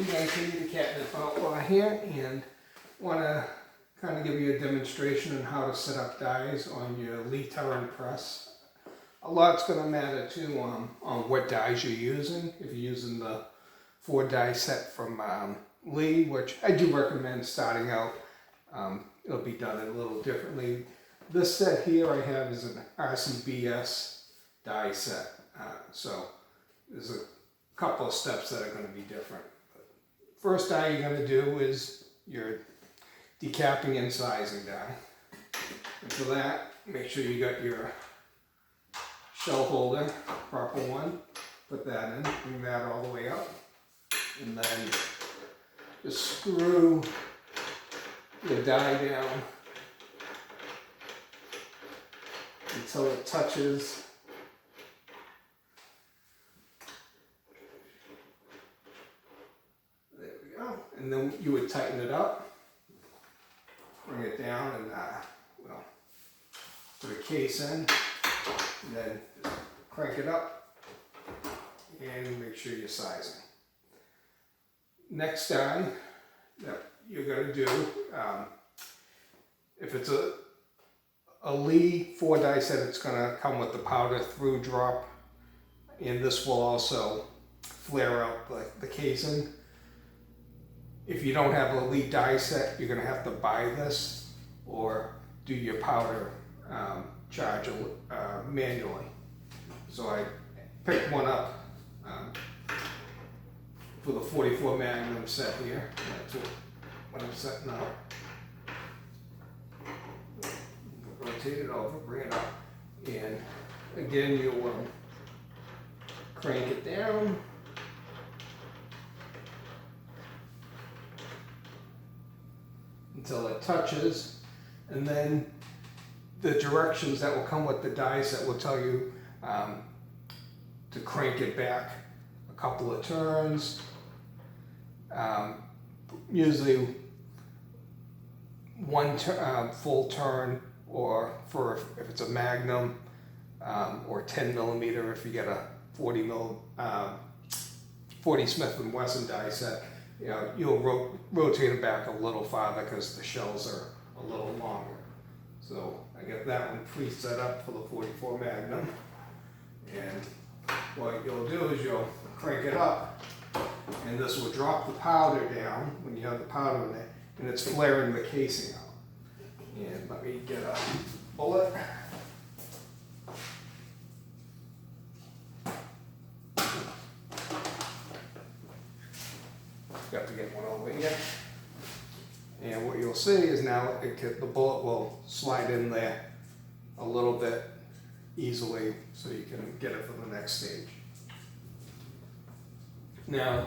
219 the cabinet outlaw here, and want to kind of give you a demonstration on how to set up dies on your Lee Turren press. A lot's going to matter too on what dies you're using. If you're using the 4 die set from Lee, which I do recommend starting out, it'll be done a little differently. This set here I have is an RCBS die set, so there's a couple of steps that are going to be different. First die you're going to do is your decapping and sizing die. And for that, make sure you got your shell holder, proper one. Put that in, bring that all the way up, and then just screw the die down until it touches and then you would tighten it up, bring it down, and well, put a case in, and then just crank it up, and make sure you're sizing. Next die that you're going to do, if it's a Lee 4 die set, it's going to come with the powder through drop, and this will also flare out the casing. If you don't have a Lee die set, you're going to have to buy this or do your powder charge manually. So I picked one up for the 44 Magnum set here. That's what I'm setting up. Rotate it over, bring it up, and again you will crank it down. Until it touches, and then the directions that will come with the die set will tell you to crank it back a couple of turns, usually one full turn, or for if it's a Magnum, or 10 millimeter if you get a 40 Smith & Wesson die set. You know, you'll rotate it back a little farther because the shells are a little longer. So I got that one pre-set up for the 44 Magnum. And what you'll do is you'll crank it up, and this will drop the powder down when you have the powder in it, and it's flaring the casing out. And let me get a bullet. Got to get one over here. And what you'll see is now the bullet will slide in there a little bit easily so you can get it for the next stage. Now,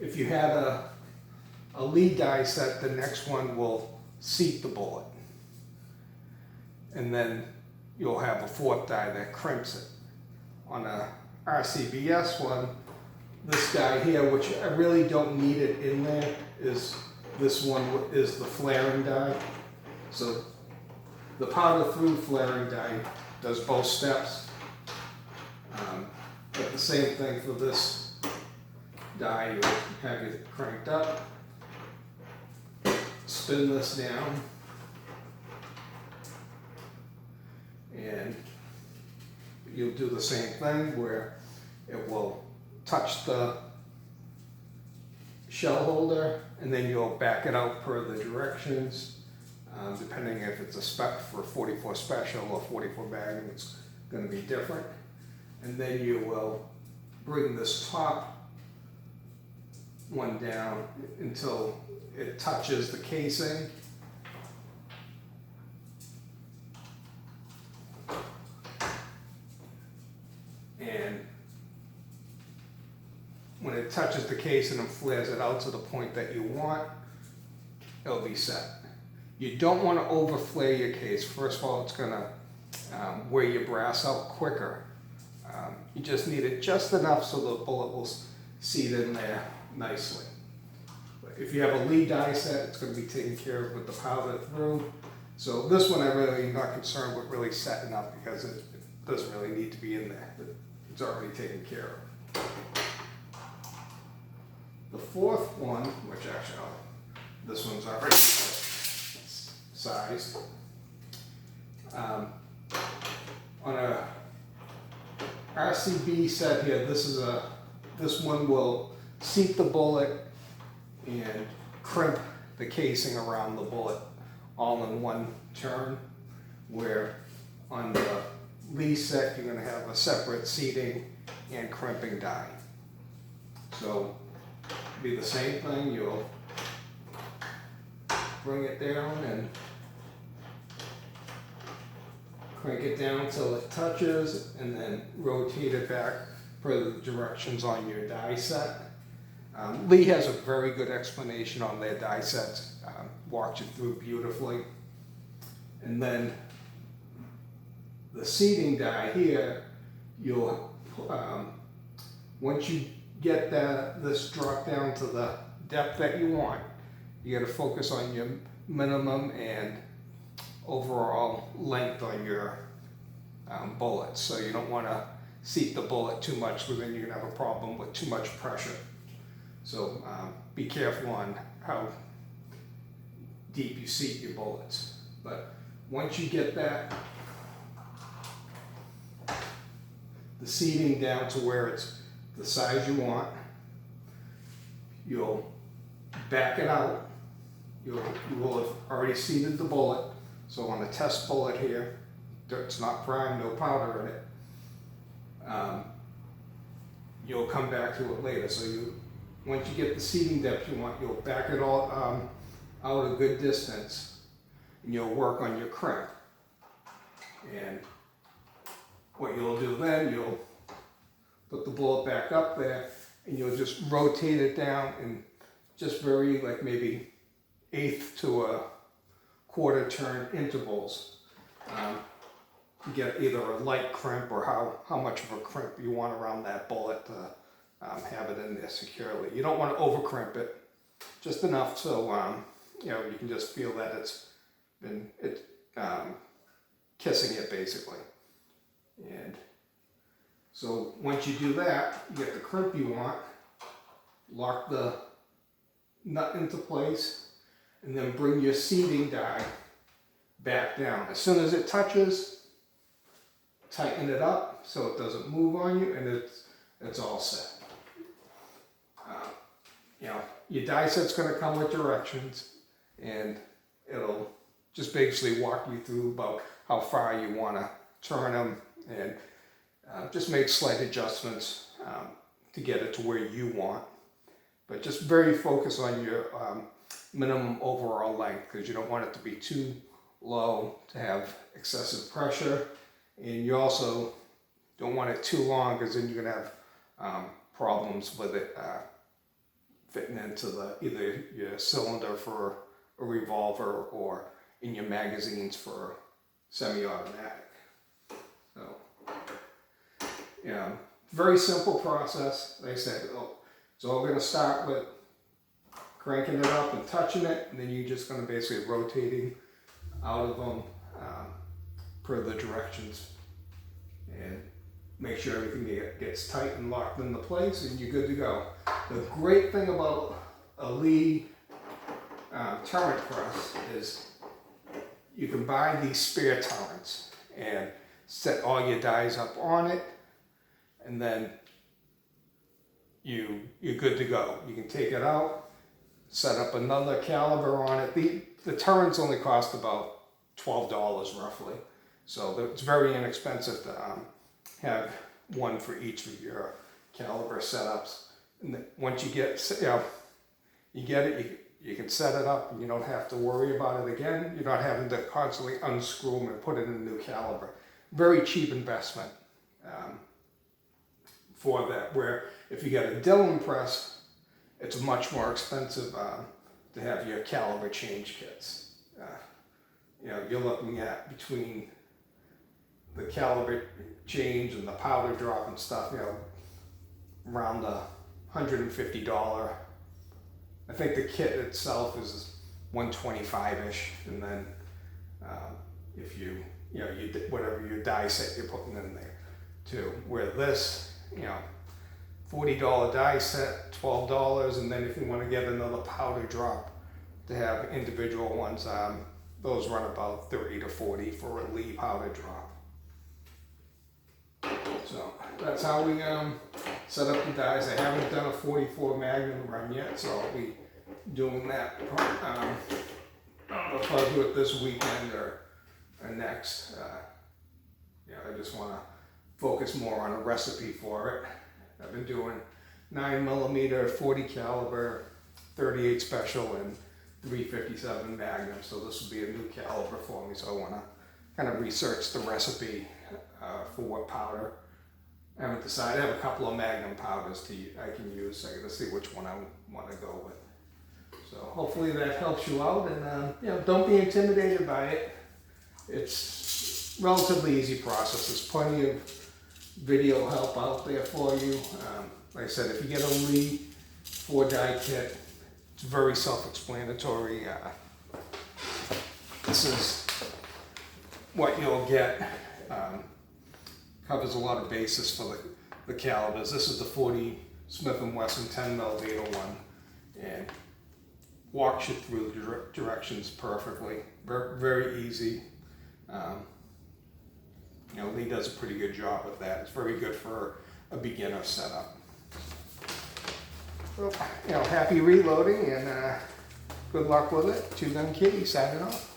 if you had a lead die set, the next one will seat the bullet. And then you'll have a 4th die that crimps it. On a RCBS one, this die here, which I really don't need it in there, is this one is the flaring die. So the powder through flaring die does both steps. But the same thing for this die, you have it cranked up, spin this down, and you'll do the same thing where it will touch the shell holder, and then you'll back it out per the directions. Depending if it's a spec for 44 Special or 44 Magnum, it's going to be different. And then you will bring this top one down until it touches the casing. And when it touches the casing and flares it out to the point that you want, it'll be set. You don't want to over flare your case. First of all, it's going to wear your brass out quicker. You just need it just enough so the bullet will seat in there nicely. But if you have a lead die set, it's going to be taken care of with the powder through. So this one I really am not concerned with really setting up because it doesn't really need to be in there. It's already taken care of. The fourth one, which actually, this one's already sized. On a RCB set here, this one will seat the bullet and crimp the casing around the bullet all in one turn, where on the Lee set you're going to have a separate seating and crimping die. So be the same thing, you'll bring it down and crank it down till it touches, and then rotate it back per the directions on your die set. Lee has a very good explanation on their die sets, walks you through beautifully. And then the seating die here, you'll once you get this drop down to the depth that you want, you got to focus on your minimum and overall length on your bullets. So you don't want to seat the bullet too much, because then you're going to have a problem with too much pressure. So be careful on how deep you seat your bullets. But once you get the seating down to where it's the size you want, you'll back it out. You will have already seated the bullet. So on the test bullet here, it's not primed, no powder in it. You'll come back to it later. So once you get the seating depth you want, you'll back it all out a good distance, and you'll work on your crimp. And what you'll do then, you'll put the bullet back up there, and you'll just rotate it down in just very, like maybe 1/8 to a 1/4 turn intervals. You get either a light crimp or how much of a crimp you want around that bullet to have it in there securely. You don't want to over crimp it, just enough so you can just feel that it's kissing it basically. And so once you do that, you get the crimp you want, lock the nut into place, and then bring your seating die back down. As soon as it touches, tighten it up so it doesn't move on you, and it's all set. Your die set's going to come with directions, and it'll just basically walk you through about how far you want to turn them, and just make slight adjustments to get it to where you want. But just very focus on your minimum overall length, because you don't want it to be too low to have excessive pressure, and you also don't want it too long, because then you're going to have problems with it fitting into either your cylinder for a revolver or in your magazines for semi-automatic. So, very simple process. Like I said, it's all going to start with cranking it up and touching it, and then you're just going to basically rotating out of them per the directions, and make sure everything gets tight and locked into place, and you're good to go. The great thing about a Lee turret press is you can buy these spare turrets and set all your dies up on it, and then you're good to go. You can take it out, set up another caliber on it. The turrets only cost about $12 roughly, so it's very inexpensive to have one for each of your caliber setups. And then once you get you get it, you can set it up, and you don't have to worry about it again. You're not having to constantly unscrew them and put in a new caliber. Very cheap investment for that. Where if you get a Dillon press, it's much more expensive to have your caliber change kits. You're looking at between the caliber change and the powder drop and stuff, around the $150. I think the kit itself is $125-ish, and then if you whatever your die set you're putting in there too. Where this, $40 die set, $12, and then if you want to get another powder drop to have individual ones, those run about $30 to $40 for a Lee powder drop. So that's how we set up the dies. I haven't done a 44 Magnum run yet, so I'll be doing that. I don't know if I'll do it this weekend or next. I just want to focus more on a recipe for it. I've been doing 9mm, 40 caliber, 38 special, and 357 Magnum. So this will be a new caliber for me. So I want to kind of research the recipe for what powder. I haven't decided. I have a couple of Magnum powders I can use. So I got to see which one I want to go with. So hopefully that helps you out, and don't be intimidated by it. It's relatively easy process. There's plenty of video help out there for you. Like I said, if you get a Lee 4-die kit, it's very self-explanatory. This is what you'll get. Covers a lot of bases for the calibers. This is the 40 Smith & Wesson 10mm one, and walks you through the directions perfectly. Very, very easy. Lee does a pretty good job with that. It's very good for a beginner setup. Well, happy reloading, and good luck with it. Two Gun Kitty signing off.